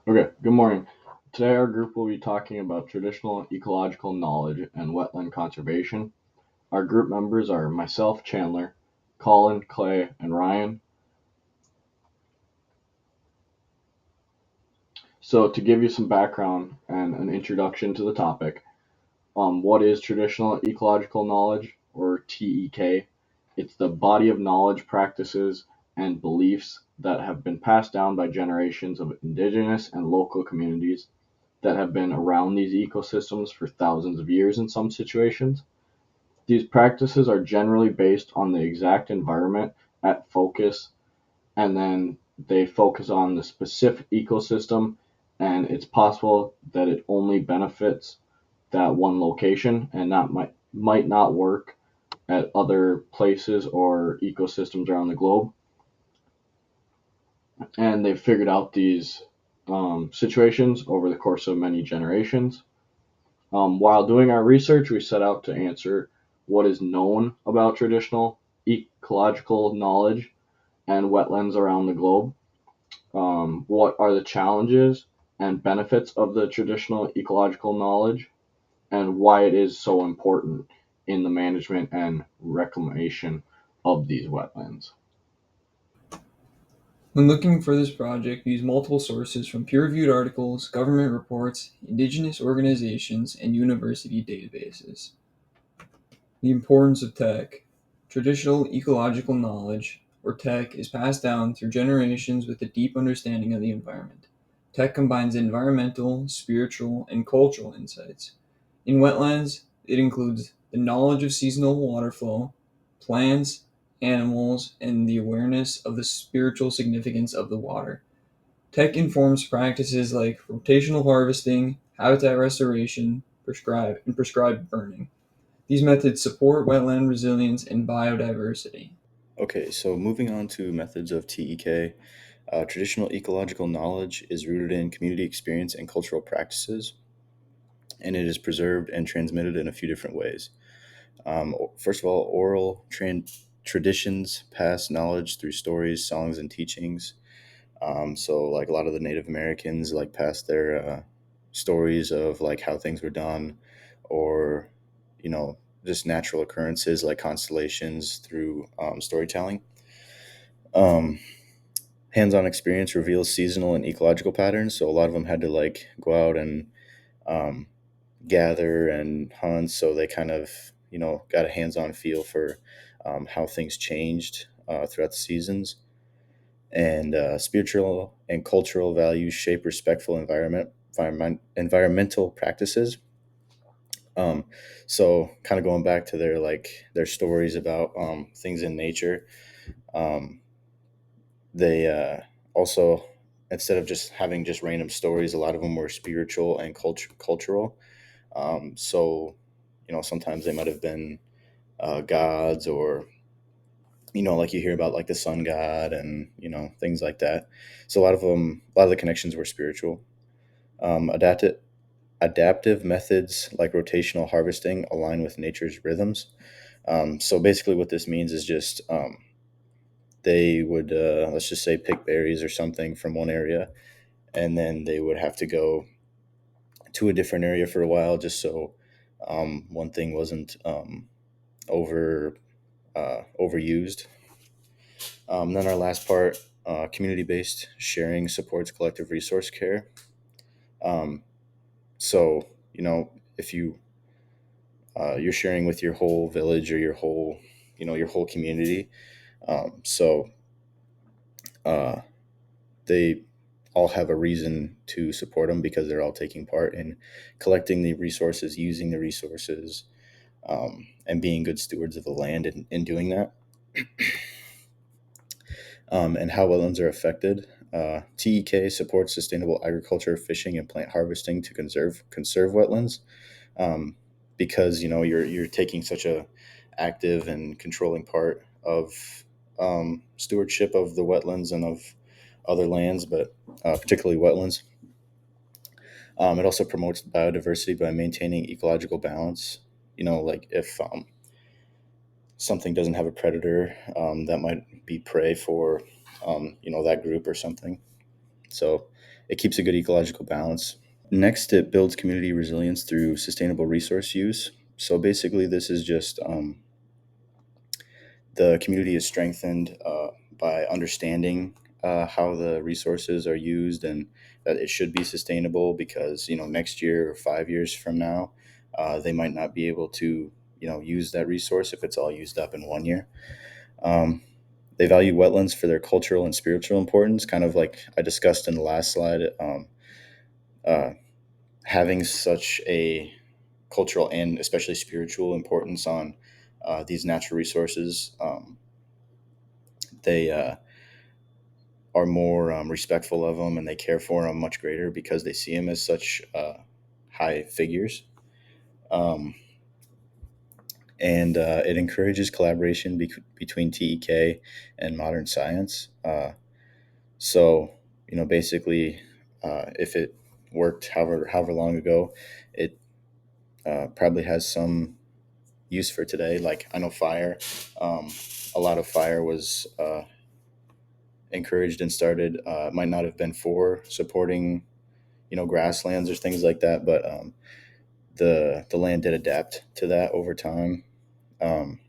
Okay, good morning. Today our group will be talking about traditional ecological knowledge and wetland conservation. Our group members are myself, Chandler, Colin, Clay, and Ryan. So to give you some background and an introduction to the topic, what is traditional ecological knowledge, or TEK? It's the body of knowledge, practices, and beliefs that have been passed down by generations of indigenous and local communities that have been around these ecosystems for thousands of years in some situations. These practices are generally based on the exact environment at focus, and then they focus on the specific ecosystem, and it's possible that it only benefits that one location and that might not work at other places or ecosystems around the globe. And they've figured out these situations over the course of many generations. While doing our research, we set out to answer what is known about traditional ecological knowledge and wetlands around the globe. What are the challenges and benefits of the traditional ecological knowledge, and why it is so important in the management and reclamation of these wetlands. When looking for this project, we use multiple sources from peer-reviewed articles, government reports, indigenous organizations, and university databases. The importance of TEK. Traditional ecological knowledge, or TEK, is passed down through generations with a deep understanding of the environment. TEK combines environmental, spiritual, and cultural insights. In wetlands, it includes the knowledge of seasonal water flow, plants, animals, and the awareness of the spiritual significance of the water. TEK informs practices like rotational harvesting, habitat restoration, prescribed burning. These methods support wetland resilience and biodiversity. Okay, so moving on to methods of TEK, traditional ecological knowledge is rooted in community experience and cultural practices, and it is preserved and transmitted in a few different ways. First of all, traditions pass knowledge through stories, songs, and teachings. So, like a lot of the Native Americans, like pass their stories of like how things were done, or you know, just natural occurrences like constellations through storytelling. Um, Hands-on experience reveals seasonal and ecological patterns. So a lot of them had to like go out and um, gather and hunt. So they kind of got a hands-on feel for how things changed throughout the seasons. And spiritual and cultural values shape respectful environmental practices. Um, so kind of going back to their stories about things in nature. Um, they also, instead of just having just random stories, a lot of them were spiritual and cultural. So sometimes they might have been gods, or like you hear about like the sun god, and things like that. So a lot of the connections were spiritual. Um, adaptive methods like rotational harvesting align with nature's rhythms. So basically what this means is just they would, let's just say, pick berries or something from one area, and then they would have to go to a different area for a while, just so one thing wasn't over overused. Then our last part, community-based sharing supports collective resource care. Um, so if you're sharing with your whole village, or your whole community, so uh, they all have a reason to support them because they're all taking part in collecting the resources, using the resources, and being good stewards of the land in doing that. And how wetlands are affected. TEK supports sustainable agriculture, fishing, and plant harvesting to conserve wetlands, um, because you're taking such a active and controlling part of stewardship of the wetlands and of other lands, but particularly wetlands. It also promotes biodiversity by maintaining ecological balance. Like if something doesn't have a predator, that might be prey for that group or something. So it keeps a good ecological balance. Next, it builds community resilience through sustainable resource use. So basically, this is just the community is strengthened by understanding how the resources are used and that it should be sustainable because next year or 5 years from now they might not be able to use that resource if it's all used up in one year. um, they value wetlands for their cultural and spiritual importance, kind of like I discussed in the last slide. Uh, Having such a cultural and especially spiritual importance on these natural resources, they are more respectful of them and they care for them much greater because they see them as such high figures. Um, and it encourages collaboration between TEK and modern science. So, basically, if it worked however long ago, it probably has some use for today. Like I know fire, um, a lot of fire was encouraged and started. It might not have been for supporting grasslands or things like that, but the land did adapt to that over time. Um,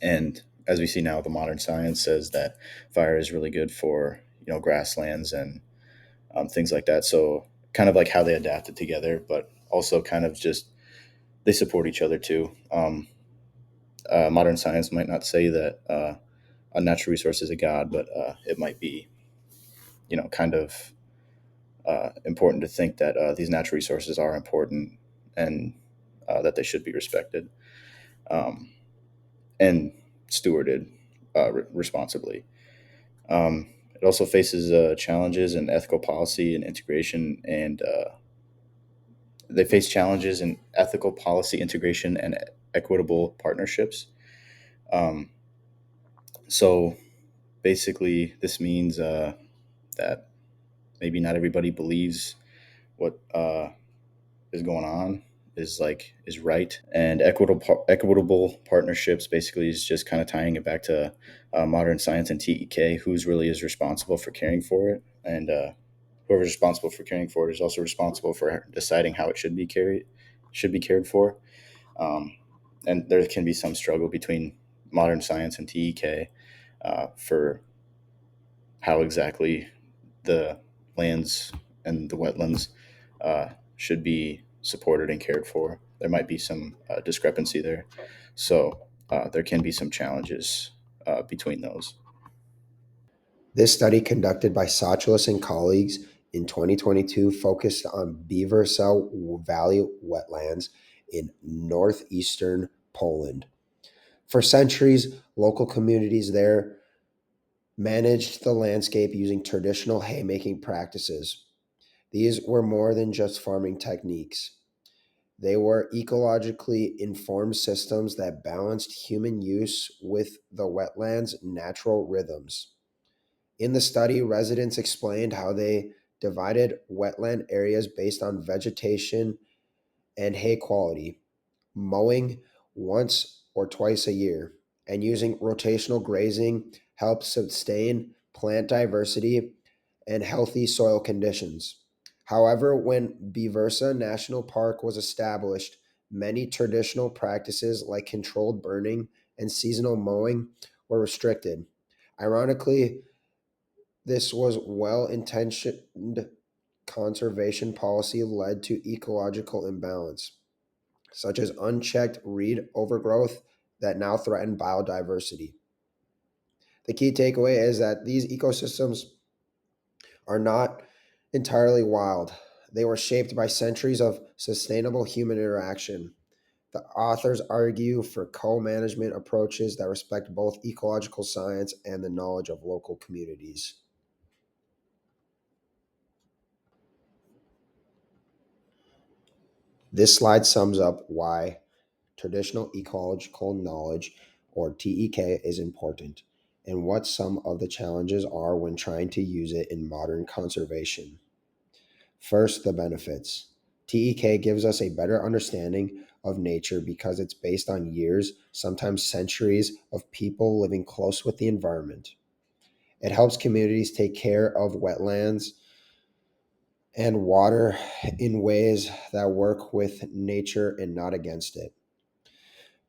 and as we see now, the modern science says that fire is really good for grasslands and things like that. So kind of like how they adapted together, but also kind of just they support each other too. Modern science might not say that a natural resource is a god, but it might be kind of important to think that these natural resources are important and that they should be respected um, and stewarded responsibly. It also faces challenges in ethical policy and integration, and they face challenges in ethical policy integration and equitable partnerships. Um, so basically, this means that maybe not everybody believes what is going on is right, and equitable partnerships basically is just kind of tying it back to modern science and TEK, who's really is responsible for caring for it, and whoever's responsible for caring for it is also responsible for deciding how it should be cared for. um, and there can be some struggle between modern science and TEK for how exactly the lands and the wetlands should be supported and cared for. There might be some discrepancy there. So there can be some challenges between those. This study conducted by Sochulis and colleagues in 2022 focused on Beaver Cell Valley wetlands in northeastern Poland. For centuries, local communities there managed the landscape using traditional haymaking practices. These were more than just farming techniques. They were ecologically informed systems that balanced human use with the wetland's natural rhythms. In the study, residents explained how they divided wetland areas based on vegetation and hay quality, mowing once or twice a year, and using rotational grazing helped sustain plant diversity and healthy soil conditions. However, when Beaversa National Park was established, many traditional practices like controlled burning and seasonal mowing were restricted. Ironically, this was well intentioned conservation policy led to ecological imbalance, such as unchecked reed overgrowth that now threaten biodiversity. The key takeaway is that these ecosystems are not entirely wild. They were shaped by centuries of sustainable human interaction. The authors argue for co management approaches that respect both ecological science and the knowledge of local communities. This slide sums up why traditional ecological knowledge, or TEK, is important and what some of the challenges are when trying to use it in modern conservation. First, the benefits. TEK gives us a better understanding of nature because it's based on years, sometimes centuries, of people living close with the environment. It helps communities take care of wetlands and water in ways that work with nature and not against it.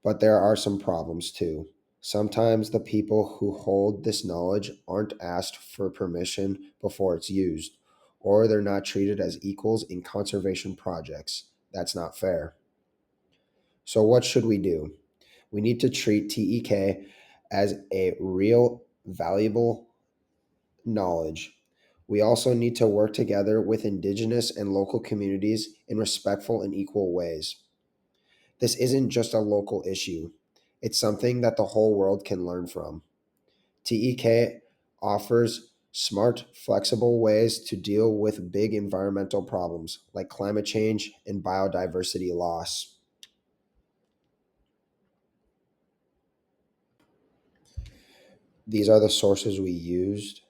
But there are some problems too. Sometimes the people who hold this knowledge aren't asked for permission before it's used, or they're not treated as equals in conservation projects. That's not fair. So, what should we do? We need to treat TEK as a real, valuable knowledge. We also need to work together with Indigenous and local communities in respectful and equal ways. This isn't just a local issue, it's something that the whole world can learn from. TEK offers smart, flexible ways to deal with big environmental problems like climate change and biodiversity loss. These are the sources we used.